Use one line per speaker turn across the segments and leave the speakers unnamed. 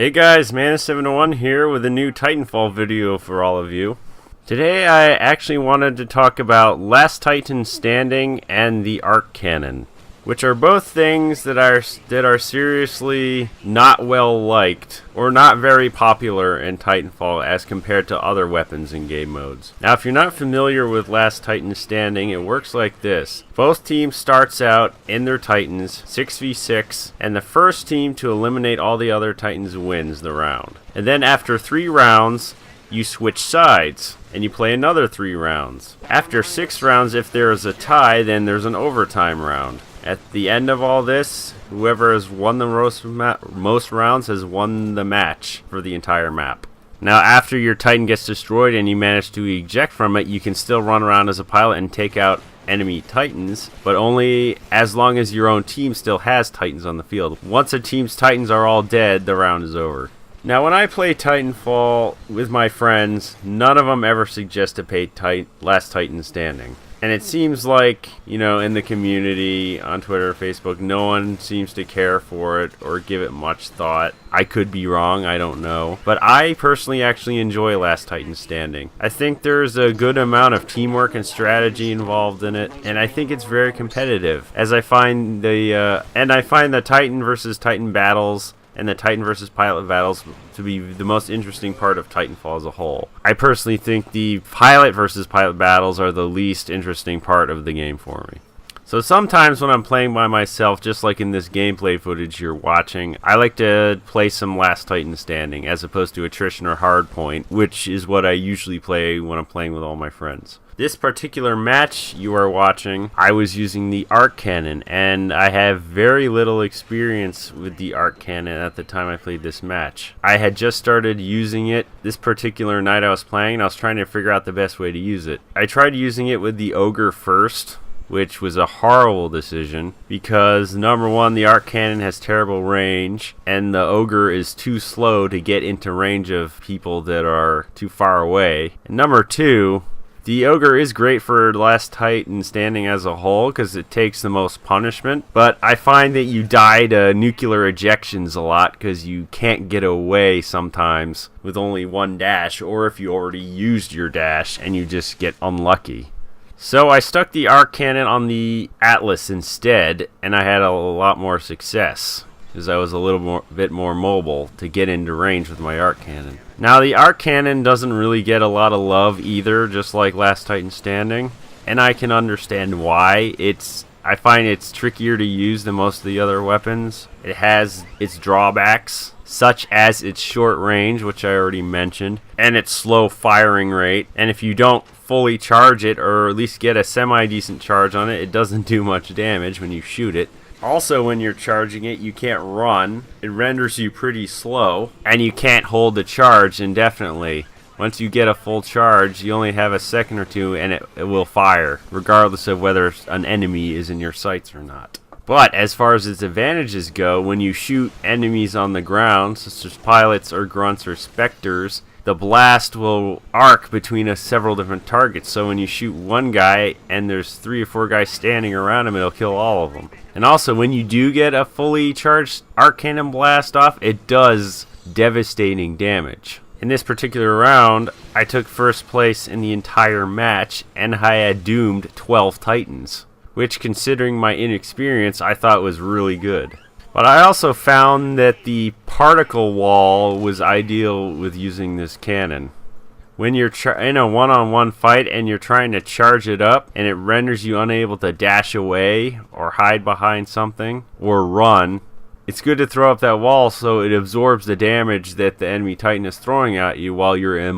Hey guys, Mana701 here with a new Titanfall video for all of you. Today I actually wanted to talk about Last Titan Standing and the Arc Cannon, which are both things that are seriously not well liked or not very popular in Titanfall as compared to other weapons in game modes. Now, if you're not familiar with Last Titan Standing, it works like this. Both teams starts out in their Titans 6v6, and the first team to eliminate all the other Titans wins the round. And then after 3 rounds, you switch sides and you play another 3 rounds. After 6 rounds, if there is a tie, then there's an overtime round. At the end of all this, whoever has won the most rounds has won the match for the entire map. Now, after your Titan gets destroyed and you manage to eject from it, you can still run around as a pilot and take out enemy Titans, but only as long as your own team still has Titans on the field. Once a team's Titans are all dead, the round is over. Now, when I play Titanfall with my friends, none of them ever suggest to play Last Titan Standing. And it seems like, in the community, on Twitter, Facebook, no one seems to care for it or give it much thought. I could be wrong, I don't know. But I personally actually enjoy Last Titan Standing. I think there's a good amount of teamwork and strategy involved in it, and I think it's very competitive. As I find the Titan versus Titan battles and the Titan versus Pilot battles to be the most interesting part of Titanfall as a whole. I personally think the Pilot versus Pilot battles are the least interesting part of the game for me. So sometimes when I'm playing by myself, just like in this gameplay footage you're watching, I like to play some Last Titan Standing as opposed to Attrition or Hardpoint, which is what I usually play when I'm playing with all my friends. This particular match you are watching, I was using the Arc Cannon, and I have very little experience with the Arc Cannon at the time I played this match. I had just started using it this particular night I was playing, and I was trying to figure out the best way to use it. I tried using it with the Ogre first, which was a horrible decision because, number one, the Arc Cannon has terrible range, and the Ogre is too slow to get into range of people that are too far away. And number two, the Ogre is great for Last Titan Standing as a whole because it takes the most punishment, but I find that you die to nuclear ejections a lot because you can't get away sometimes with only one dash, or if you already used your dash and you just get unlucky. So I stuck the Arc Cannon on the Atlas instead, and I had a lot more success because I was a bit more mobile to get into range with my Arc Cannon. Now, the Arc Cannon doesn't really get a lot of love either, just like Last Titan Standing, and I can understand why. I find it's trickier to use than most of the other weapons. It has its drawbacks, such as its short range, which I already mentioned, and its slow firing rate. And if you don't fully charge it, or at least get a semi-decent charge on it, it doesn't do much damage when you shoot it. Also, when you're charging it, you can't run. It renders you pretty slow, and you can't hold the charge indefinitely. Once you get a full charge, you only have a second or two, and it will fire, regardless of whether an enemy is in your sights or not. But as far as its advantages go, when you shoot enemies on the ground, such as pilots or grunts or specters, the blast will arc between several different targets. So when you shoot one guy and there's 3 or 4 guys standing around him, it'll kill all of them. And also, when you do get a fully charged Arc Cannon blast off, it does devastating damage. In this particular round, I took first place in the entire match, and I had doomed 12 Titans, which, considering my inexperience, I thought was really good. But I also found that the particle wall was ideal with using this cannon. When you're in a one-on-one fight and you're trying to charge it up and it renders you unable to dash away or hide behind something or run, it's good to throw up that wall so it absorbs the damage that the enemy Titan is throwing at you while you're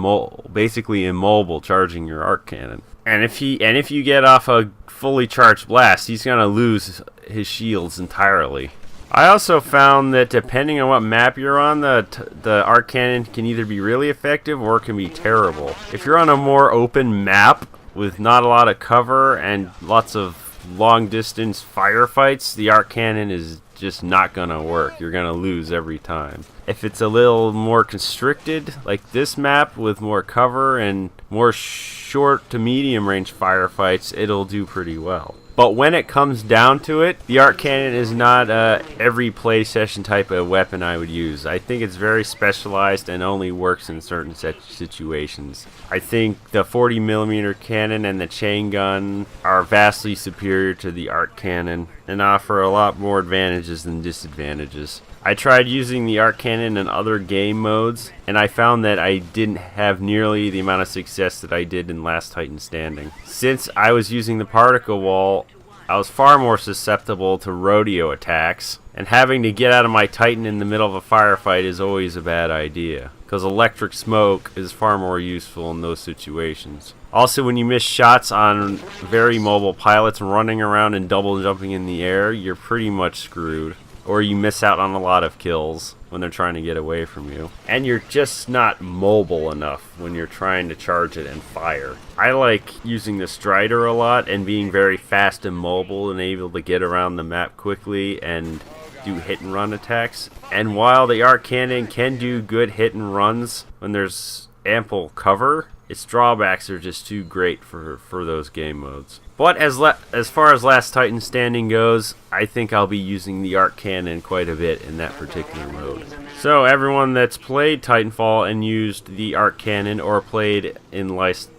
basically immobile charging your Arc Cannon. And if you get off a fully charged blast, he's going to lose his shields entirely. I also found that depending on what map you're on, the Arc Cannon can either be really effective or it can be terrible. If you're on a more open map with not a lot of cover and lots of long distance firefights, the Arc Cannon is just not gonna work. You're gonna lose every time. If it's a little more constricted, like this map with more cover and more short to medium range firefights, it'll do pretty well. But when it comes down to it, the arc cannon is not every play session type of weapon I would use. I think it's very specialized and only works in certain situations. I think the 40mm cannon and the chain gun are vastly superior to the arc cannon and offer a lot more advantages than disadvantages. I tried using the arc cannon in other game modes, and I found that I didn't have nearly the amount of success that I did in Last Titan Standing. Since I was using the particle wall, I was far more susceptible to rodeo attacks, and having to get out of my Titan in the middle of a firefight is always a bad idea, because electric smoke is far more useful in those situations. Also, when you miss shots on very mobile pilots running around and double jumping in the air, you're pretty much screwed. Or you miss out on a lot of kills when they're trying to get away from you. And you're just not mobile enough when you're trying to charge it and fire. I like using the Strider a lot and being very fast and mobile and able to get around the map quickly and do hit and run attacks. And while the arc cannon can do good hit and runs when there's ample cover, its drawbacks are just too great for those game modes. But as far as Last Titan Standing goes, I think I'll be using the arc cannon quite a bit in that particular mode. So everyone that's played Titanfall and used the arc cannon or played in Last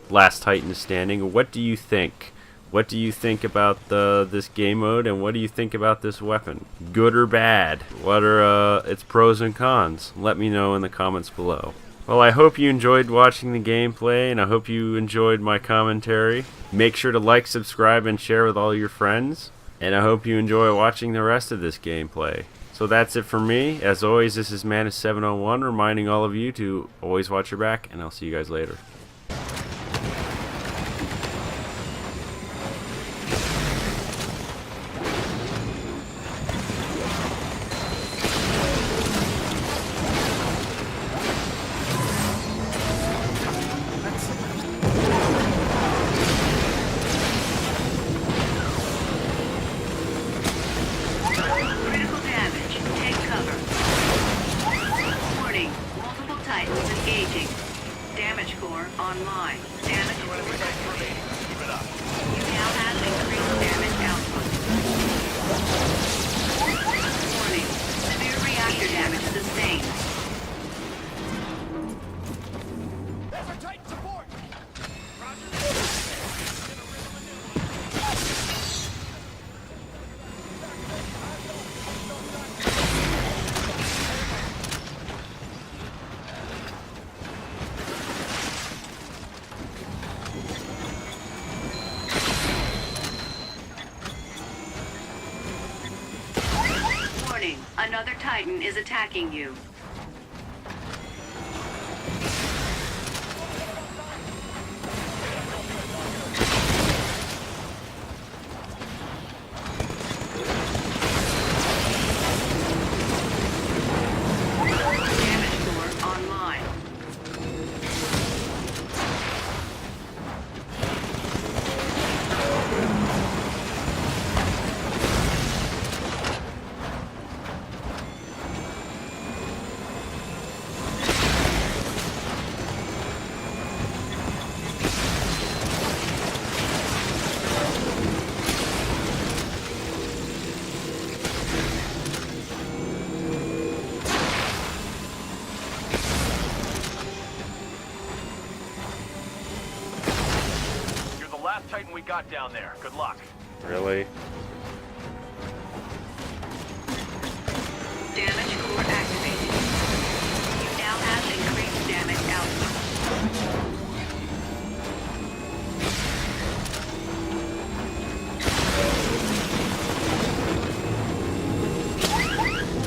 Titan Standing, what do you think? What do you think about this game mode, and what do you think about this weapon? Good or bad? What are its pros and cons? Let me know in the comments below. Well, I hope you enjoyed watching the gameplay, and I hope you enjoyed my commentary. Make sure to like, subscribe, and share with all your friends. And I hope you enjoy watching the rest of this gameplay. So that's it for me. As always, this is Manus701 reminding all of you to always watch your back, and I'll see you guys later.
Titans engaging. Damage core online. Damage core activated. Keep it up. You now have increased damage output. Warning. Severe reactor damage sustained.
There's our Titan support!
Another Titan is attacking you. Damage core online.
Last Titan we got down there. Good luck.
Really?
Damage core activated. You now have increased damage output.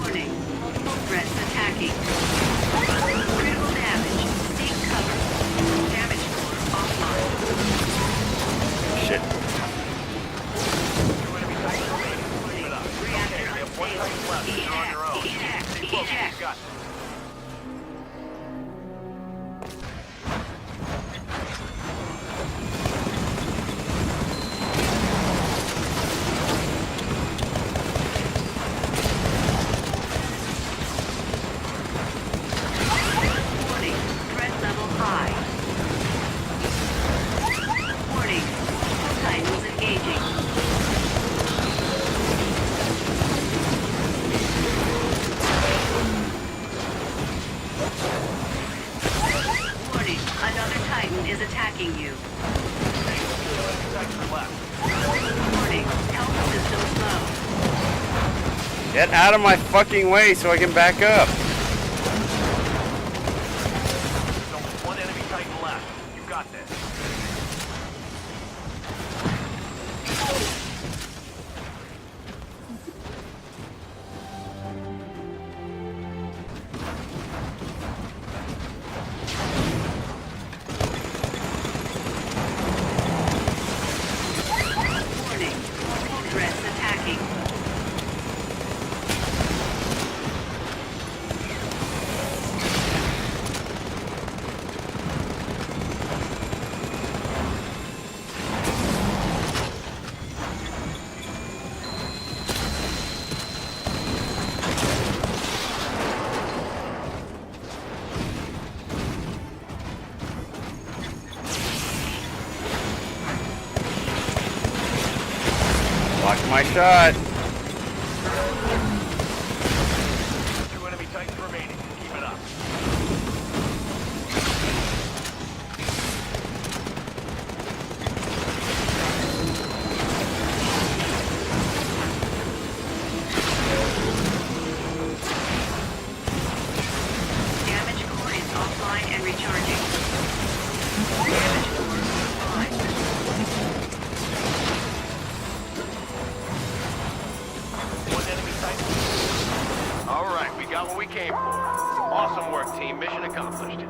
Warning. Multiple threats attacking. Critical damage. Seek cover. Damage core offline.
Shit.
Eject. Warning, threat level high. Warning, Titans engaging.
Get out of my fucking way so I can back up.
There's only one enemy Titan left. You got this.
Warning. Multiple threats attacking.
Block my shot.
2 enemy Titans remaining. Keep it up.
Damage core is offline and recharging. Damage core offline.
One enemy Titan. All right, we got what we came for. Awesome work, team. Mission accomplished.